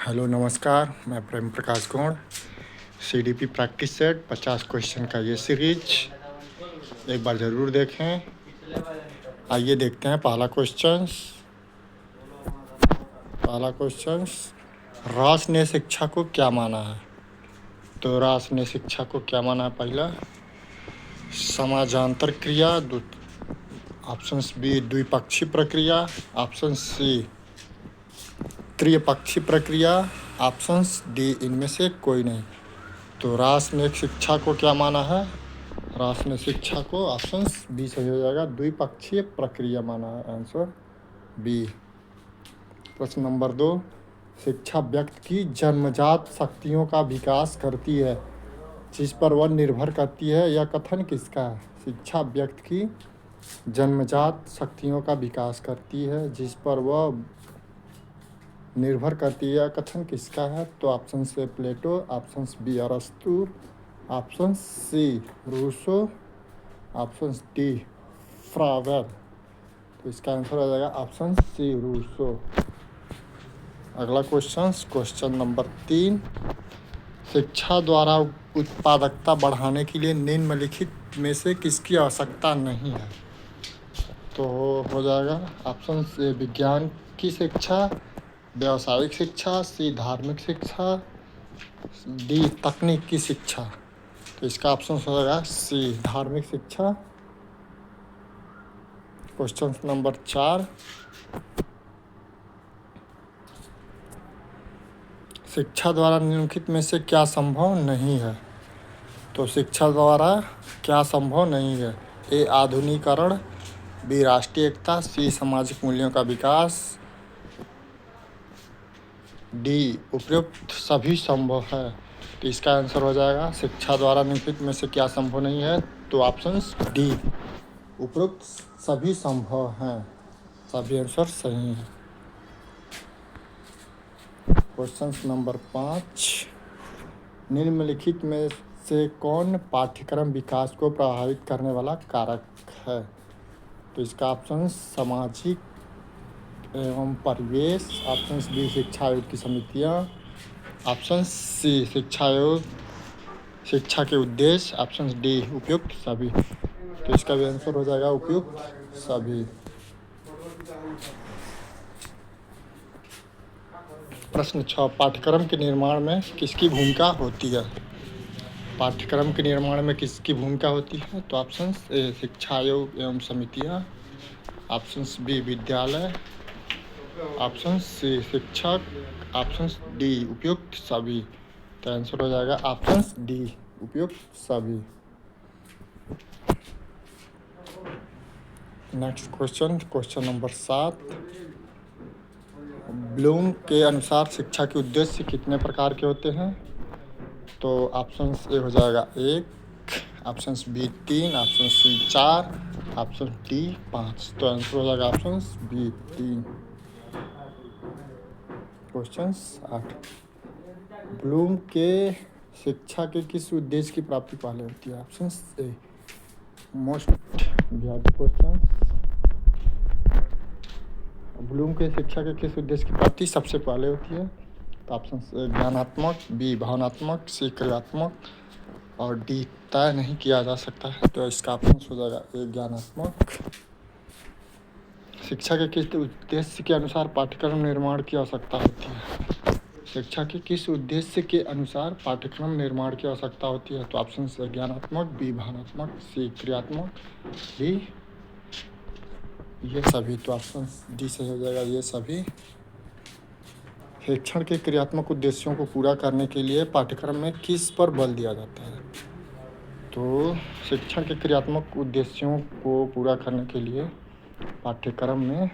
Hello नमस्कार, मैं Prem Prakash Gaur. CDP practice set 50 question का ये सीरीज एक बार ज़रूर देखें। आइए देखते हैं पहला क्वेश्चन। रास ने शिक्षा को क्या माना है? तो रास ने शिक्षा को क्या माना है? पहला समाजांतर क्रिया, ऑप्शन बी द्विपक्षीय प्रक्रिया, ऑप्शन सी त्रिपक्षीय प्रक्रिया, ऑप्शन डी इनमें से कोई नहीं। तो रास ने शिक्षा को क्या माना है? रास ने शिक्षा को ऑप्शन बी सही हो जाएगा, द्विपक्षीय प्रक्रिया माना है। Answer B. प्रश्न नंबर 2, शिक्षा व्यक्ति की जन्मजात शक्तियों का विकास करती है, जिस पर वह निर्भर करती है। यह कथन किसका है? शिक्षा व्यक्ति की जन्मजात शक्तियों का विकास करती है, जिस पर वह निर्भर करती है। कथन किसका है? तो ऑप्शन से प्लेटो, ऑप्शन बी अरस्तु, option C Rousseau, option D Froebel. तो इसका आंसर हो जाएगा ऑप्शन सी रूसो। अगला क्वेश्चन नंबर 3, शिक्षा द्वारा उत्पादकता बढ़ाने के लिए निम्नलिखित में से किसकी आवश्यकता नहीं है? तो हो जाएगा ऑप्शन ए विज्ञान की शिक्षा, व्यावसायिक शिक्षा, सी धार्मिक शिक्षा, डी तकनीक की शिक्षा। तो इसका ऑप्शन हो जाएगा सी धार्मिक शिक्षा। क्वेश्चन नंबर 4, शिक्षा द्वारा निम्नलिखित में से क्या संभव नहीं है? तो शिक्षा द्वारा क्या संभव नहीं है? ए आधुनिकीकरण, बी राष्ट्रीय एकता, सी सामाजिक मूल्यों का विकास, डी उपयुक्त सभी संभव है। तो इसका आंसर हो जाएगा शिक्षा द्वारा निम्नलिखित में से क्या संभव नहीं है? तो ऑप्शन डी उपयुक्त सभी संभव हैं। सभी आंसर सही हैं। क्वेश्चन नंबर 5, निम्नलिखित में से कौन पाठ्यक्रम विकास को प्रभावित करने वाला कारक है? तो इसका ऑप्शन सामाजिक एवं परिवेश, ऑप्शन बी शिक्षा आयोग की समितियाँ, ऑप्शन सी शिक्षा आयोग शिक्षा के उद्देश्य, ऑप्शन डी उपयुक्त सभी। तो इसका भी आंसर हो जाएगा उपयुक्त सभी। प्रश्न 6, पाठ्यक्रम के निर्माण में किसकी भूमिका होती है? पाठ्यक्रम के निर्माण में किसकी भूमिका होती है? तो ऑप्शन ए शिक्षा आयोग एवं समितियाँ, ऑप्शन बी विद्यालय, ऑप्शन सी शिक्षक, ऑप्शन डी उपयुक्त सभी। तो आंसर हो जाएगा ऑप्शन डी उपयुक्त सभी। नेक्स्ट क्वेश्चन नंबर 7, ब्लूम के अनुसार शिक्षा के उद्देश्य कितने प्रकार के होते हैं? तो ऑप्शन ए हो जाएगा 1, option B 3, option C 4, option D 5। तो आंसर हो जाएगा ऑप्शन बी 3। क्वेश्चन 8, ब्लूम के शिक्षा के किस उद्देश्य की प्राप्ति पहले होती है? Option a most VIP question, Bloom के शिक्षा के किस उद्देश्य की प्राप्ति सबसे पहले होती है? तो ऑप्शन ज्ञानात्मक, बी भावनात्मक, सी क्रियात्मक और डी तय नहीं किया जा सकता है। तो इसका ऑप्शन हो जाएगा ए ज्ञानात्मक। शिक्षा के किस उद्देश्य के अनुसार पाठ्यक्रम निर्माण की आवश्यकता होती है? शिक्षा के किस उद्देश्य के अनुसार पाठ्यक्रम निर्माण की आवश्यकता होती है? तो ऑप्शन से ज्ञानात्मक, बी भावनात्मक, सी क्रियात्मक, डी ये सभी। तो ऑप्शन डी से हो जाएगा ये सभी। शिक्षण के क्रियात्मक उद्देश्यों को पूरा करने के लिए पाठ्यक्रम में किस पर बल दिया जाता है? तो शिक्षण के क्रियात्मक उद्देश्यों को पूरा करने के लिए पाठ्यक्रम में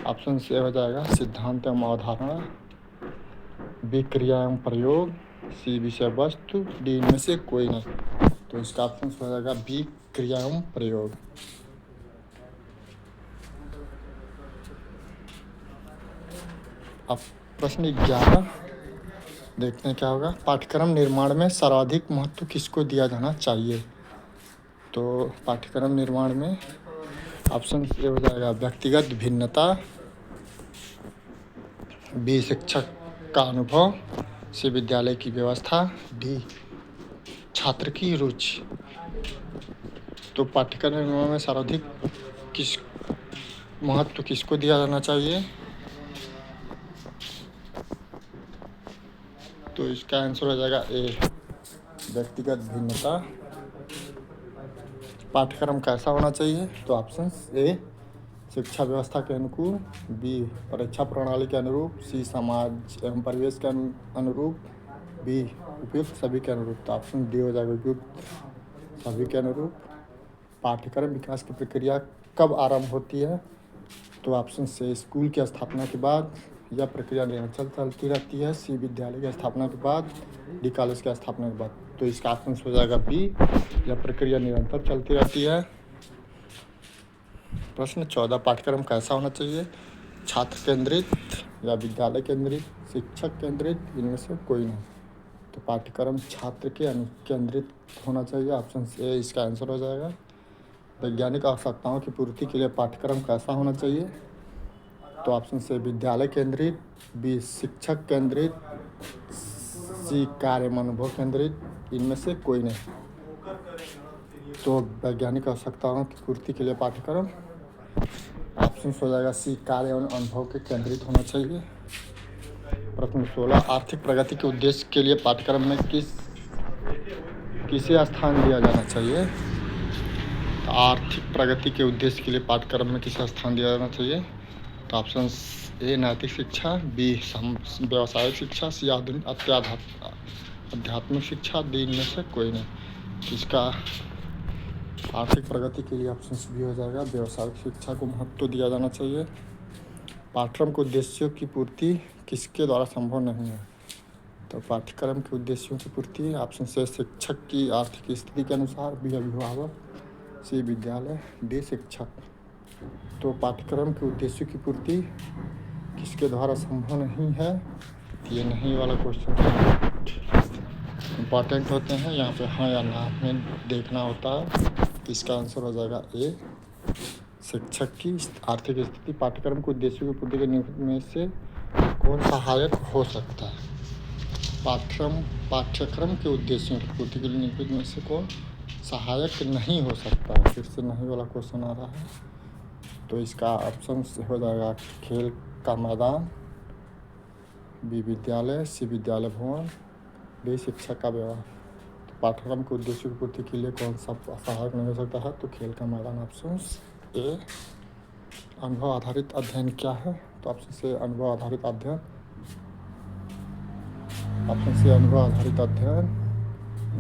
ऑप्शन से हो जाएगा सिद्धांत एवं अवधारणा, बी क्रिया एवं प्रयोग, सी विषय वस्तु, डी इनमें से कोई नहीं। तो इसका ऑप्शन हो जाएगा बी क्रिया एवं प्रयोग। अब प्रश्न 11 देखते हैं क्या होगा। पाठ्यक्रम निर्माण में सर्वाधिक महत्व किसको दिया जाना चाहिए? तो पाठ्यक्रम निर्माण में ऑप्शन ए हो जाएगा व्यक्तिगत भिन्नता, बी शिक्षक का अनुभव, सी विद्यालय की व्यवस्था, डी छात्र की रुचि। तो पाठ्यक्रम निर्माण में सर्वाधिक किस महत्व किसको दिया जाना चाहिए? तो इसका आंसर हो जाएगा ए व्यक्तिगत भिन्नता। पाठ्यक्रम कैसा होना चाहिए? तो ऑप्शन ए शिक्षा व्यवस्था के अनुकूल, बी परीक्षा प्रणाली के अनुरूप, सी समाज एवं परिवेश के अनुरूप, बी उपयुक्त सभी के अनुरूप। तो ऑप्शन डी हो जाएगा उपयुक्त सभी के अनुरूप। पाठ्यक्रम विकास की प्रक्रिया कब आरंभ होती है? तो ऑप्शन से स्कूल की स्थापना के बाद, यह प्रक्रिया निरंतर चलती रहती है, सी विद्यालय की स्थापना के बाद, डी कॉलेज की स्थापना के बाद। तो इसका ऑप्शन हो जाएगा बी, यह प्रक्रिया निरंतर चलती रहती है। प्रश्न 14, पाठ्यक्रम कैसा होना चाहिए? छात्र केंद्रित या विद्यालय केंद्रित, शिक्षक केंद्रित, इनमें से कोई नहीं। तो पाठ्यक्रम छात्र के केंद्रित होना चाहिए, ऑप्शन ए इसका आंसर हो जाएगा। वैज्ञानिक आवश्यकताओं की पूर्ति के लिए पाठ्यक्रम कैसा होना चाहिए? तो ऑप्शन से विद्यालय केंद्रित, बी शिक्षक केंद्रित, सी कार्य अनुभव केंद्रित, इनमें से कोई नहीं। तो वैज्ञानिक आवश्यकताओं की पूर्ति के लिए पाठ्यक्रम, ऑप्शन हो जाएगा सी कार्य एवं अनुभव के केंद्रित होना चाहिए। प्रश्न 16, आर्थिक प्रगति के उद्देश्य के लिए पाठ्यक्रम में किसे स्थान दिया जाना चाहिए? तो आर्थिक प्रगति के उद्देश्य के लिए पाठ्यक्रम में किसे स्थान दिया जाना चाहिए? तो ऑप्शन ए नैतिक शिक्षा, बी व्यावसायिक शिक्षा, सी आध्यात्मिक शिक्षा, डी इनमें से कोई नहीं। इसका आर्थिक प्रगति के लिए ऑप्शन बी हो जाएगा, व्यावसायिक शिक्षा को महत्व दिया जाना चाहिए। पाठ्यक्रम के उद्देश्यों की पूर्ति किसके द्वारा संभव नहीं है? तो पाठ्यक्रम के उद्देश्यों की पूर्ति ऑप्शन से शिक्षक की आर्थिक स्थिति के अनुसार, बी अभिभावक, सी विद्यालय, डी शिक्षक। तो पाठ्यक्रम के उद्देश्यों की पूर्ति किसके द्वारा संभव नहीं है? ये नहीं वाला क्वेश्चन इम्पॉर्टेंट होते हैं, यहाँ पे हाँ या ना में देखना होता है। इसका आंसर हो जाएगा ए शिक्षक की आर्थिक स्थिति। पाठ्यक्रम के उद्देश्यों की पूर्ति के में से कौन सहायक हो सकता है? पाठ्यक्रम के उद्देश्यों की पूर्ति के लिए निम्नलिखित में से कौन सहायक नहीं हो सकता? फिर से नहीं वाला क्वेश्चन आ रहा है। तो इसका ऑप्शन हो जाएगा खेल का मैदान, बी विद्यालय, सी विद्यालय भवन, डी शिक्षक का व्यवहार। तो पाठ्यक्रम के उद्देश्यों की पूर्ति के लिए कौन सा सहायक नहीं हो सकता है? तो खेल का मैदान। ऑप्शन ए अनुभव आधारित अध्ययन क्या है? तो ऑप्शन से अनुभव आधारित अध्ययन, ऑप्शन से अनुभव आधारित अध्ययन,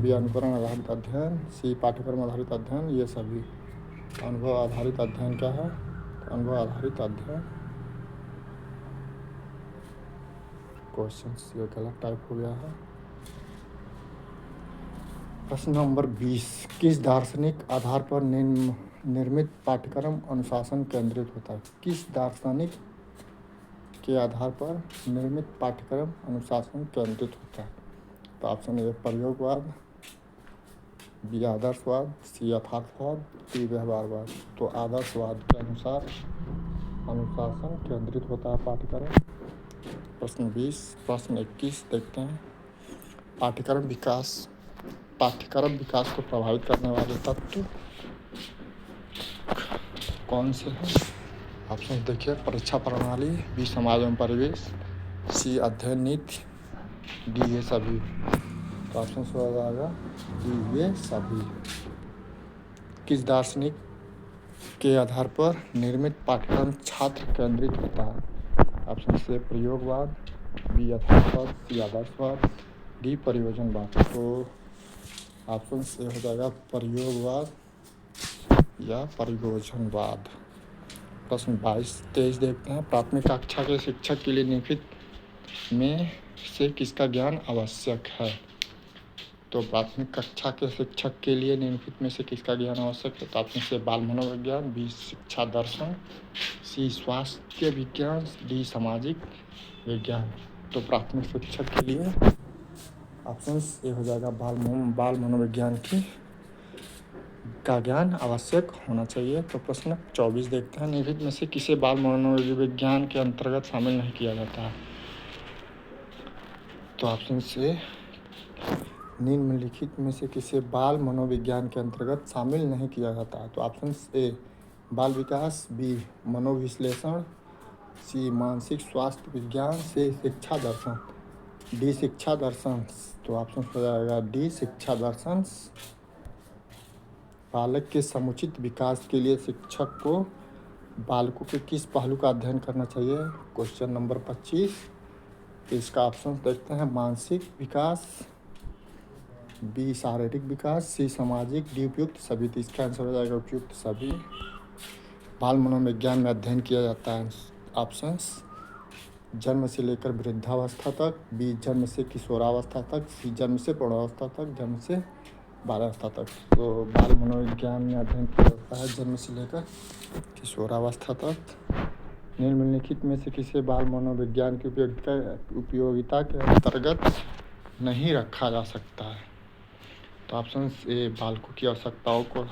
बी अनुकरण आधारित अध्ययन, सी पाठ्यक्रम आधारित अध्ययन, ये सभी। अनुभव आधारित अध्ययन क्या है? तो अनुभव आधारित अध्ययन क्वेश्चन ये गलत टाइप हो गया है। प्रश्न नंबर 20, किस दार्शनिक आधार पर निर्मित पाठ्यक्रम अनुशासन केंद्रित होता है? किस दार्शनिक के आधार पर निर्मित पाठ्यक्रम अनुशासन केंद्रित होता है? तो ऑप्शन ए प्रयोगवाद, बी आदर्शवाद, सी यथार्थवाद, डी व्यवहारवाद। तो आदर्शवाद के अनुसार अनुशासन केंद्रित होता है पाठ्यक्रम। प्रश्न 20, प्रश्न 21 देखते हैं। पाठ्यक्रम विकास को प्रभावित करने वाले तत्व कौन से हैं? ऑप्शन देखिए, परीक्षा प्रणाली, बी समाज एवं परिवेश, सी अध्ययन नीति, डी ये सभी। तो ऑप्शन हो जाएगा डी ये सभी। किस दार्शनिक के आधार पर निर्मित पाठ्यक्रम छात्र केंद्रित होता है? ऑप्शन से प्रयोगवाद, बी यथार्थवाद, सी आदर्शवाद, डी परियोजनवाद। तो ऑप्शन से हो जाएगा प्रयोगवाद या परियोजनवाद। प्रश्न 22-23 देखते हैं। प्राथमिक कक्षा के शिक्षक के लिए निम्नलिखित में से किसका ज्ञान आवश्यक है? तो प्राथमिक कक्षा के शिक्षक के लिए निम्नलिखित में से किसका ज्ञान आवश्यक है? तो ऑप्शन से बाल मनोविज्ञान, बी शिक्षा दर्शन, सी स्वास्थ्य विज्ञान, डी सामाजिक विज्ञान। तो प्राथमिक शिक्षक के लिए ऑप्शन ए हो जाएगा बाल मनोविज्ञान का ज्ञान आवश्यक होना चाहिए। तो प्रश्न 24 देखते हैं। निम्नलिखित में से किसे बाल मनोविज्ञान के अंतर्गत शामिल नहीं किया जाता है? तो ऑप्शन से निम्नलिखित में से किसे बाल मनोविज्ञान के अंतर्गत शामिल नहीं किया जाता है। तो ऑप्शन ए बाल विकास, बी मनोविश्लेषण, सी मानसिक स्वास्थ्य विज्ञान, सी शिक्षा दर्शन, डी शिक्षा दर्शन। तो ऑप्शन हो जाएगा डी शिक्षा दर्शन। बालक के समुचित विकास के लिए शिक्षक को बालकों के किस पहलू का अध्ययन करना चाहिए। Question number 25। तो इसका ऑप्शन देखते हैं, मानसिक विकास, बी शारीरिक विकास, सी सामाजिक, डी उपयुक्त सभी। तो इसका आंसर हो जाएगा उपयुक्त सभी। बाल मनोविज्ञान में अध्ययन किया जाता है ऑप्शंस जन्म से लेकर वृद्धावस्था तक, बी जन्म से किशोरावस्था तक, सी जन्म से प्रौढ़ावस्था तक, जन्म से बाल्यावस्था तक। तो बाल मनोविज्ञान में अध्ययन किया जाता है जन्म से लेकर किशोरावस्था तक। निम्नलिखित में से किसे बाल मनोविज्ञान की उपयोगिता के अंतर्गत नहीं रखा जा सकता है। तो ऑप्शन ए बालकों की आवश्यकताओं को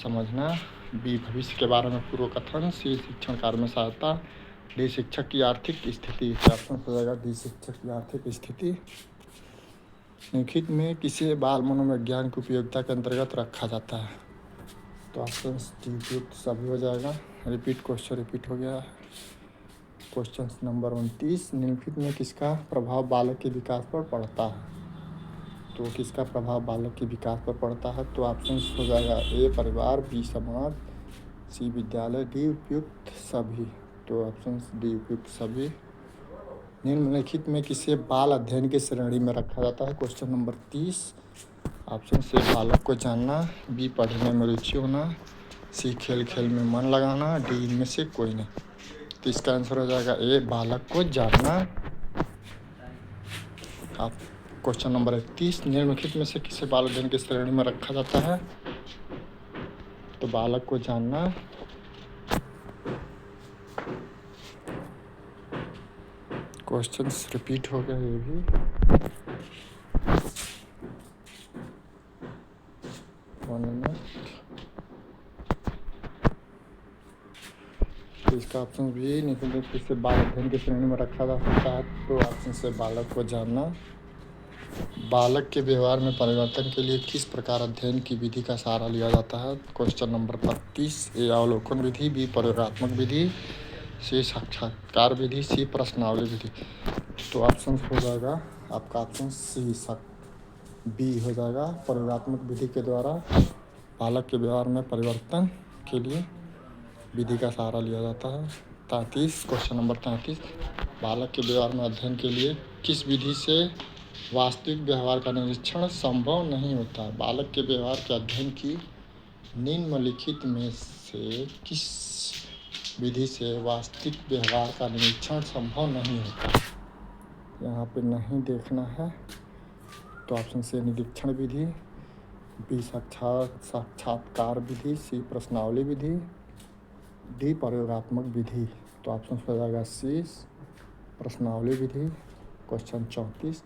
समझना, बी भविष्य के बारे में पूर्व कथन, सी शिक्षण कार्य में सहायता, डी शिक्षक की आर्थिक स्थिति। ऑप्शन हो जाएगा डी शिक्षक की आर्थिक स्थिति। निम्नलिखित में किसे बाल मनोविज्ञान की उपयोगिता के अंतर्गत रखा जाता है। तो ऑप्शन डी उपयुक्त सभी हो जाएगा। क्वेश्चन रिपीट हो गया। Question number 29। निम्नलिखित में किसका प्रभाव बालक के विकास पर पड़ता है। तो किसका प्रभाव बालक के विकास पर पड़ता है। तो ऑप्शन हो जाएगा ए परिवार, बी समाज, सी विद्यालय, डी उपयुक्त सभी। तो ऑप्शन डी उपयुक्त सभी। निम्नलिखित में किसे बाल अध्ययन की श्रेणी में रखा जाता है। Question number 30। ऑप्शन से बालक को जानना, बी पढ़ने में रुचि होना, सी खेल खेल में मन लगाना, डी इनमें से कोई नहीं। तो इसका आंसर हो जाएगा ए बालक को जानना। आप क्वेश्चन नंबर 31। निम्नलिखित में से किसे बाल अध्ययन की श्रेणी में रखा जाता है। तो बालक को जानना। क्वेश्चन रिपीट हो गया ये भी। तो इसका ऑप्शन भी निम्नलिखित से बाल अध्ययन की श्रेणी में रखा जा सकता है। तो ऑप्शन से बालक को जानना। बालक के व्यवहार में परिवर्तन के लिए किस प्रकार अध्ययन की विधि का सहारा लिया जाता है। Question number 32। ए अवलोकन विधि, बी प्रयोगात्मक विधि, सी साक्षात्कार विधि, सी प्रश्नावली विधि। तो ऑप्शन हो जाएगा आपका ऑप्शन सी बी हो जाएगा। प्रयोगात्मक विधि के द्वारा बालक के व्यवहार में परिवर्तन के लिए विधि का सहारा लिया जाता है। 33। Question number 33। बालक के व्यवहार में अध्ययन के लिए किस विधि से वास्तविक व्यवहार का निरीक्षण संभव नहीं होता। बालक के व्यवहार के अध्ययन की निम्नलिखित में से किस विधि से वास्तविक व्यवहार का निरीक्षण संभव नहीं होता। यहाँ पे नहीं देखना है। तो ऑप्शन से निरीक्षण विधि, बी साक्षात्कार विधि, सी प्रश्नावली विधि, डी प्रयोगात्मक विधि। तो ऑप्शन हो जाएगा सी प्रश्नावली विधि। क्वेश्चन 34।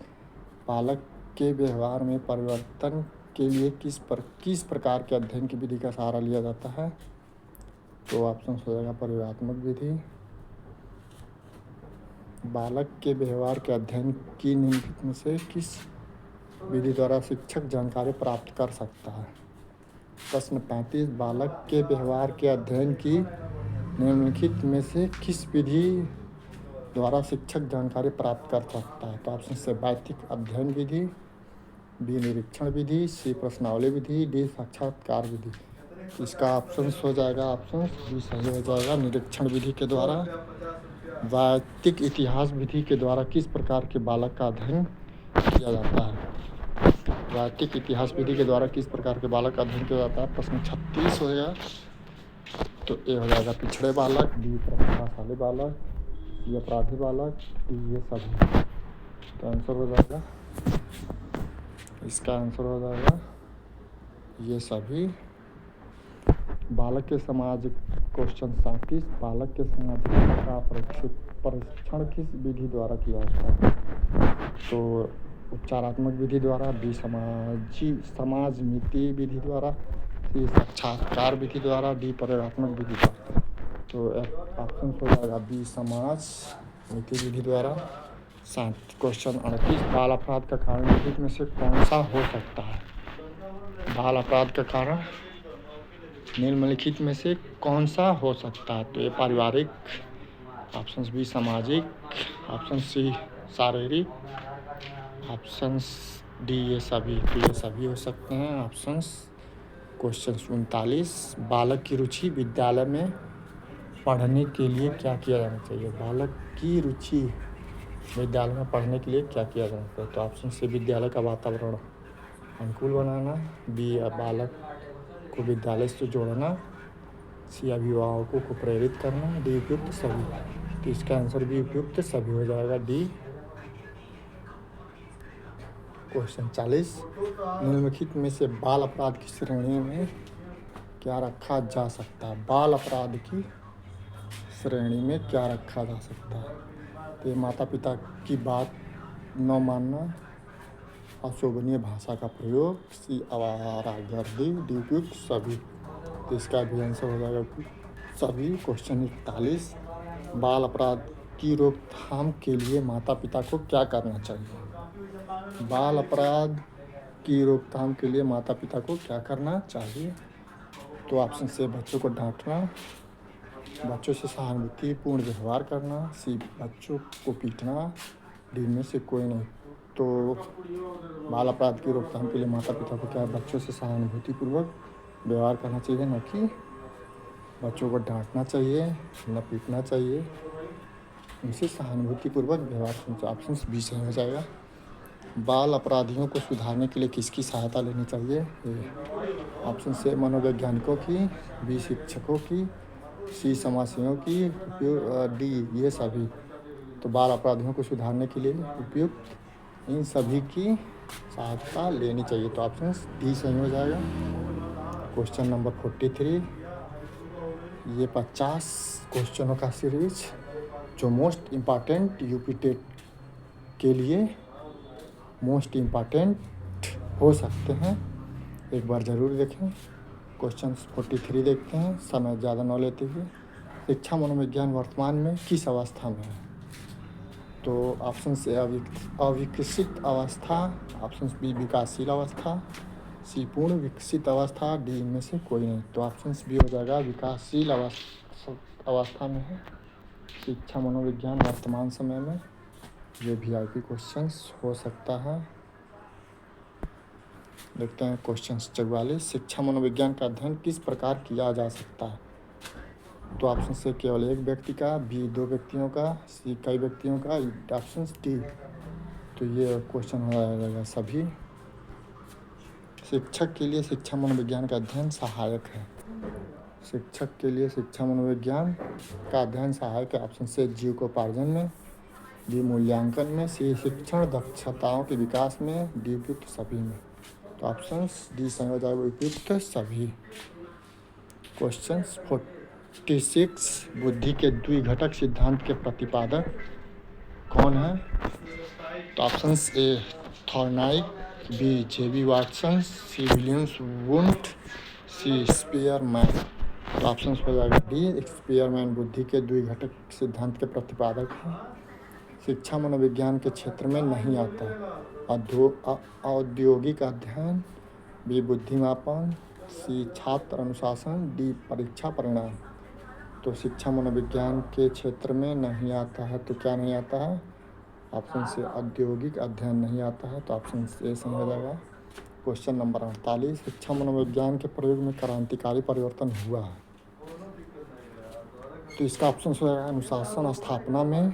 बालक के व्यवहार में परिवर्तन के लिए किस प्रकार के अध्ययन की विधि का सहारा लिया जाता है। तो ऑप्शन हो जाएगा प्रयोगात्मक विधि। बालक के व्यवहार के अध्ययन की निम्नलिखित में से किस विधि द्वारा शिक्षक जानकारी प्राप्त कर सकता है। प्रश्न 35। बालक के व्यवहार के अध्ययन की निम्नलिखित में से किस विधि द्वारा शिक्षक जानकारी प्राप्त कर सकता है। तो ऑप्शन से वास्तविक अध्ययन विधि, बी निरीक्षण विधि, सी प्रश्नावली विधि, डी साक्षात्कार विधि। इसका ऑप्शन हो जाएगा ऑप्शन बी सही हो जाएगा। निरीक्षण विधि के द्वारा। वास्तविक इतिहास विधि के द्वारा किस प्रकार के बालक का अध्ययन किया जाता है। वास्तविक इतिहास विधि के द्वारा किस प्रकार के बालक का अध्ययन किया जाता है। प्रश्न 36 होगा। तो ए हो जाएगा पिछड़े बालक, बी प्रतिभाशाली बालक, सी अपराधी बालक, डी ये सभी। तो आंसर हो जाएगा, इसका आंसर हो जाएगा ये सभी। बालक के सामाजिक क्वेश्चन 37। बालक के सामाजिकता का परीक्षण किस विधि द्वारा किया जाता है। तो उपचारात्मक विधि द्वारा, बी समाज नीति विधि द्वारा, सी साक्षात्कार विधि द्वारा, डी प्रयोगात्मक विधि द्वारा। तो ऑप्शन हो जाएगा बी समाज नीति विधि द्वारा, क्वेश्चन 38, बाल अपराध का कारण निम्नलिखित में से कौन सा हो सकता है? बाल अपराध का कारण निम्नलिखित में से कौन सा हो सकता है? तो ये पारिवारिक, ऑप्शन बी सामाजिक, ऑप्शन सी शारीरिक, ऑप्शन डी ये सभी। तो ये सभी हो सकते हैं ऑप्शंस। क्वेश्चन 39, बालक की रुचि विद्यालय में पढ़ने के लिए क्या किया जाना चाहिए? बालक की रुचि विद्यालय में पढ़ने के लिए क्या किया जाना चाहिए? तो ऑप्शन सी विद्यालय का वातावरण अनुकूल बनाना, बी बालक को विद्यालय से जोड़ना, सी अभिभावकों को प्रेरित करना, डी उपयुक्त सभी। तो इसका आंसर भी उपयुक्त सभी हो जाएगा, डी। क्वेश्चन 40, निम्नलिखित में से बाल अपराध की श्रेणी में क्या रखा जा सकता है? बाल अपराध की श्रेणी में क्या रखा जा सकता है? तो माता पिता की बात न मानना, अशोभनीय भाषा का प्रयोग, सी आवारागर्दी, डी उपयुक्त सभी। तो इसका भी आंसर हो जाएगा सभी। क्वेश्चन 41, बाल अपराध की रोकथाम के लिए माता पिता को क्या करना चाहिए? बाल अपराध की रोकथाम के लिए माता पिता को क्या करना चाहिए? तो ऑप्शन से बच्चों को डांटना, बच्चों से सहानुभूतिपूर्ण व्यवहार करना, सी बच्चों को पीटना, डी में से कोई नहीं। तो बाल अपराध की रोकथाम के लिए माता पिता को क्या बच्चों से सहानुभूतिपूर्वक व्यवहार करना चाहिए, न कि बच्चों को डांटना चाहिए, न पीटना चाहिए, उनसे सहानुभूतिपूर्वक व्यवहार करना चाहिए। ऑप्शन बी सही हो जाएगा। बाल अपराधियों को सुधारने के लिए किसकी सहायता लेनी चाहिए? ऑप्शन से मनोवैज्ञानिकों की, बी शिक्षकों की, सी समाजसेवियों की, डी ये सभी। तो बाल अपराधियों को सुधारने के लिए उपयुक्त इन सभी की सहायता लेनी चाहिए। तो ऑप्शन डी सही हो जाएगा। क्वेश्चन नंबर 43, ये 50 क्वेश्चनों का सीरीज जो मोस्ट इम्पॉर्टेंट यूपी टेट के लिए मोस्ट इम्पॉर्टेंट हो सकते हैं, एक बार ज़रूर देखें। क्वेश्चन 43 देखते हैं समय ज़्यादा न लेते हुए। शिक्षा मनोविज्ञान वर्तमान में किस अवस्था में है? तो ऑप्शन से अविकसित अवस्था, ऑप्शन बी विकासशील अवस्था, सी पूर्ण विकसित अवस्था, डी इनमें से कोई नहीं। तो ऑप्शन बी हो जाएगा विकासशील अवस्था में है शिक्षा मनोविज्ञान वर्तमान समय में। ये VIP क्वेश्चंस हो सकता है। देखते हैं क्वेश्चन 44, शिक्षा मनोविज्ञान का अध्ययन किस प्रकार किया जा सकता है? तो ऑप्शन से केवल एक व्यक्ति का, बी 2 व्यक्तियों का, सी कई व्यक्तियों का, ऑप्शन डी। तो ये क्वेश्चन हो जाएगा सभी। शिक्षक के लिए शिक्षा मनोविज्ञान का अध्ययन सहायक है। शिक्षक के लिए शिक्षा मनोविज्ञान का अध्ययन सहायक है। ऑप्शन से जीविकोपार्जन में, डी मूल्यांकन में, सी शिक्षण दक्षताओं के विकास में, डी उपयुक्त सभी में। तो ऑप्शन डी सही हो जाएगा उपयुक्त सभी। क्वेश्चन 46, बुद्धि के द्विघटक सिद्धांत के प्रतिपादक कौन है? तो option A Thorndike, B JB Watson, C Williams Wundt, C Spearman. तो ऑप्शन हो जाएगा डी स्पीयरमैन बुद्धि के द्विघटक सिद्धांत के प्रतिपादक हैं। शिक्षा मनोविज्ञान के क्षेत्र में नहीं आता। औद्योगिक अध्ययन, बी बुद्धिमापन, सी छात्र अनुशासन, डी परीक्षा परिणाम। तो शिक्षा मनोविज्ञान के क्षेत्र में नहीं आता है। तो क्या नहीं आता है? ऑप्शन से औद्योगिक अध्ययन नहीं आता है। तो ऑप्शन ए सही हो जाएगा। क्वेश्चन नंबर 48, शिक्षा मनोविज्ञान के प्रयोग में क्रांतिकारी परिवर्तन हुआ है। तो इसका ऑप्शन हो जाएगा अनुशासन स्थापना में,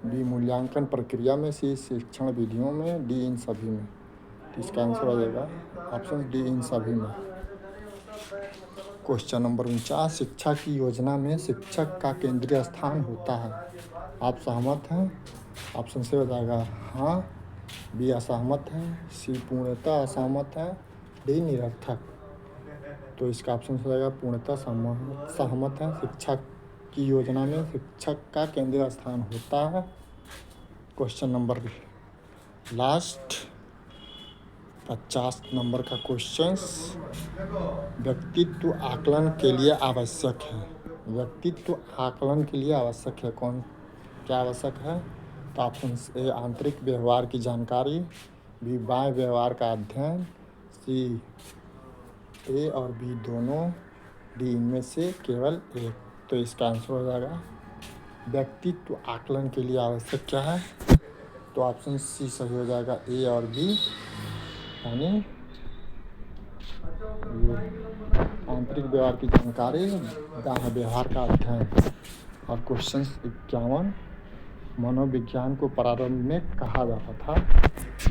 बी मूल्यांकन प्रक्रिया में, सी शिक्षण विधियों में, डी इन सभी में। तो इसका आंसर हो जाएगा ऑप्शन डी इन सभी में। क्वेश्चन नंबर 49, शिक्षा की योजना में शिक्षक का केंद्रीय स्थान होता है। आप सहमत हैं? ऑप्शन से हो जाएगा हाँ, बी असहमत है, सी पूर्णतः असहमत है, डी निरर्थक। तो इसका ऑप्शन हो जाएगा पूर्णतः सहमत है। शिक्षा की योजना में शिक्षक का केंद्रीय स्थान होता है। क्वेश्चन नंबर लास्ट 50 नंबर का क्वेश्चन, व्यक्तित्व आकलन के लिए आवश्यक है। व्यक्तित्व आकलन के लिए आवश्यक है क्या आवश्यक है? तो ऑप्शन ए आंतरिक व्यवहार की जानकारी, बी बाह्य व्यवहार का अध्ययन, सी ए और बी दोनों, डी इनमें से केवल एक। तो इसका आंसर हो जाएगा व्यक्तित्व आकलन के लिए आवश्यक क्या है, तो ऑप्शन सी सही हो जाएगा, ए और बी, यानी आंतरिक व्यवहार की जानकारी, बाह्य व्यवहार का अध्ययन। और क्वेश्चन 51, मनोविज्ञान को प्रारंभ में कहा जाता था।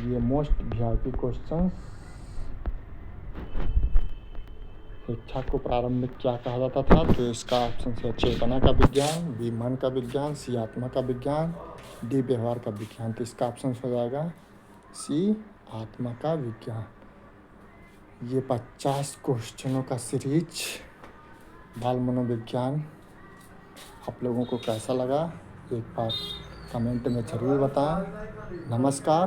ये मोस्ट वीआईपी क्वेश्चन। शिक्षा को प्रारंभ में क्या कहा जाता था, तो इसका ऑप्शन है चेतना का विज्ञान, बी मन का विज्ञान, सी आत्मा का विज्ञान, डी व्यवहार का विज्ञान। तो इसका ऑप्शन हो जाएगा सी आत्मा का विज्ञान। ये 50 क्वेश्चनों का सीरीज बाल मनोविज्ञान आप लोगों को कैसा लगा एक बार कमेंट में ज़रूर बताएं। नमस्कार।